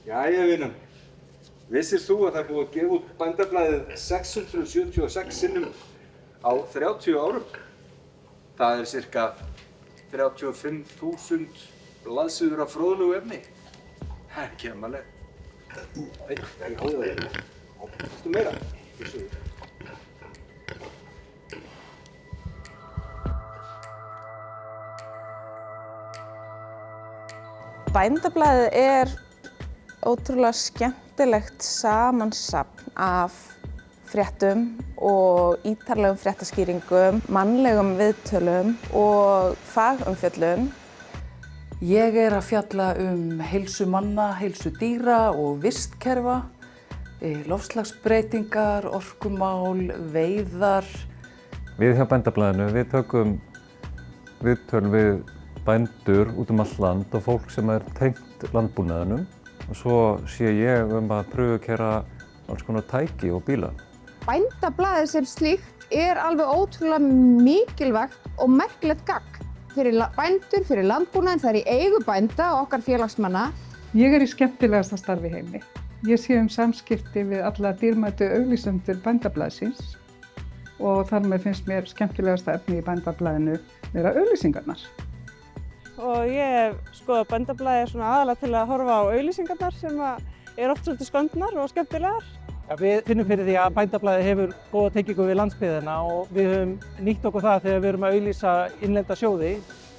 Jæja, vinan. Vissir þú að það er búið að gefa út Bændablaðið 676 sinnum á 30 árum? Það er cirka 35.000 blaðsíður af fróðlegu efni. Það er ekki amalega. Vistu meira? Bændablaðið er ótrúlega skemmtilegt samansafn af fréttum og ítarlegum fréttaskýringum, mannlegum viðtölum og fagumfjöllun. Ég er að fjalla heilsu manna, heilsu dýra og vistkerfa, loftslagsbreytingar, orkumál, veiðar. Við hjá Bændablaðinu, við tökum viðtöl við bændur út allt land og fólk sem er tengt landbúnaðinum. Og svo sé ég að prufukeyra alls konar tæki og bíla. Bændablaðið sem slíkt er alveg ótrúlega mikilvægt og merkilegt gagn fyrir bændur, fyrir landbúnaðinn, það er í eigu bænda og okkar félagsmanna. Ég er í skemmtilegasta starfi í heimi. Ég sé samskipti við alla dýrmætu auglýsendur Bændablaðsins og þar með finnst mér skemmtilegasta efni í Bændablaðinu vera auglýsingarnar. Og ég hef skoðað Bændablaðið aðalega til að horfa á auglýsingarnar sem er oft svolítið skondnar og skemmtilegar. Ja, við finnum fyrir því að Bændablaðið hefur góða tengingu við landsbyggðina og við höfum nýtt okkur það þegar við erum að auglýsa innlenda sjóði.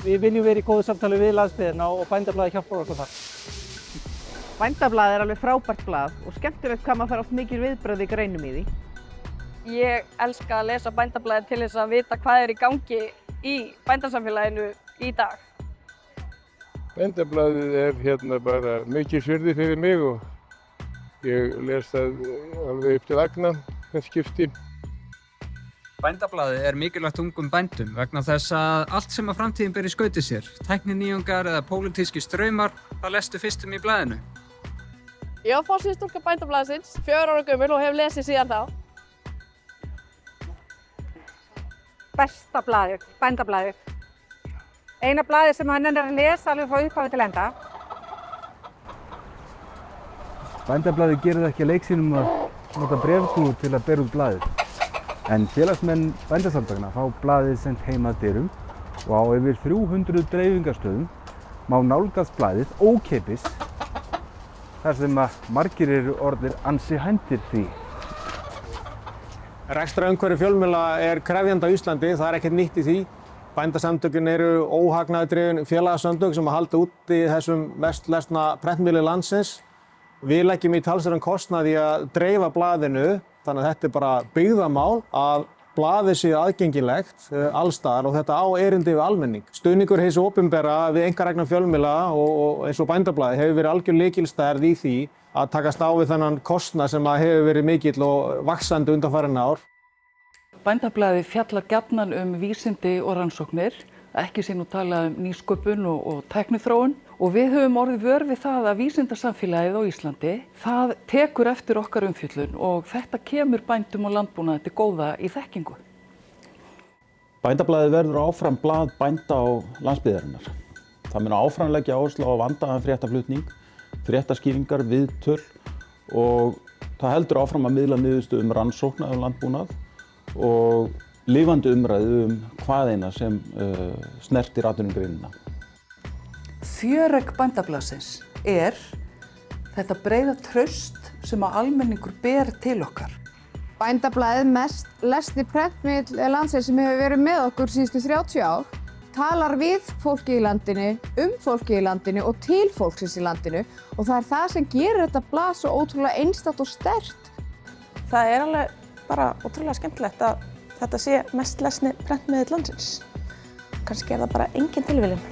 Við viljum vera í góðu samtali við landsbyggðina og Bændablaðið hjálpar okkur þar. Bændablaðið er alveg frábært blað og skemmtilegt hvað maður fær oft mikil viðbrögð í greinum í því. Ég elska að lesa Bændablaðið til þess að vita hvað er í gangi í bændasamfélaginu í dag. Bændablaðið er bara mikið virði fyrir mig og ég les það alveg upp til agna hvern skipti. Bændablaðið er mikilvægt ungum bændum vegna þess að allt sem að framtíðin ber í skauti sér, tækninýjungar eða pólitískir straumar, það lestu fyrstum í blaðinu. Ég var forsíðustúlka Bændablaðsins, 4 ára gömul og hef lesið síðan þá. Besta blaðið, Bændablaðið. Eina blaðið sem hann er að lesa alveg frá upphafi til enda. Bændablaðið gerir það ekki að leik sínum að nota bréfskrúfu til að bera út blaðið. En félagsmenn bændasamtakanna fá blaðið sendt heim að dyrum og á yfir 300 dreifingarstöðum má nálgast blaðið ókeypis þar sem að margir eru orðnir ansi hændir því. Rekstrarumhverfi fjölmiðla er krefjandi á Íslandi, það er ekkert nýtt í því. Bændasamtökin eru óhagnaðardrifin félagasamtök sem halda úti þessum mest lesna prentmiðli landsins. Við leggjum í talsverðan kostnað í að dreifa blaðinu, þannig að þetta er bara byggðamál að blaðið sé aðgengilegt alls staðar og þetta á erindi við almenning. Stuðningur hins opinbera við einkarekna fjölmiðla og eins og Bændablaðið hefur verið algjör lykilstærð í því að takast á við þennan kostnað sem hefur verið mikill og vaxandi undanfarin ár. Bændablaðið fjallar gjarnan vísindi og rannsóknir, ekki sé nú talað nýsköpun og tækniþróun og við höfum orðið vör við það að vísindasamfélagið á Íslandi, það tekur eftir okkar umfjöllun og þetta kemur bændum og landbúnaði til góða í þekkingu. Bændablaðið verður áfram blað bænda á landsbyggðarinnar. Það mun áfram leggja áherslu á vandaðan fréttaflutning, fréttaskýringar, viðtöl og það heldur áfram að miðla niðurstöðum rannsókna landbúnað og lifandi umræðu hvaðeina sem snertir atvinnugreinina. Fjöregg Bændablaðsins er þetta breiða traust sem að almenningur ber til okkar. Bændablaðið mest lesni prentmiðill landsins sem hefur verið með okkur síðustu 30 ár talar við fólkið í landinu, fólkið í landinu og til fólksins í landinu og það er það sem gerir þetta blað svo ótrúlega einstakt og sterkt. Það er alveg bara ótrúlega skemmtilegt að þetta sé mest lesni prentmiðill landsins. Kannski er það bara engin tilviljun.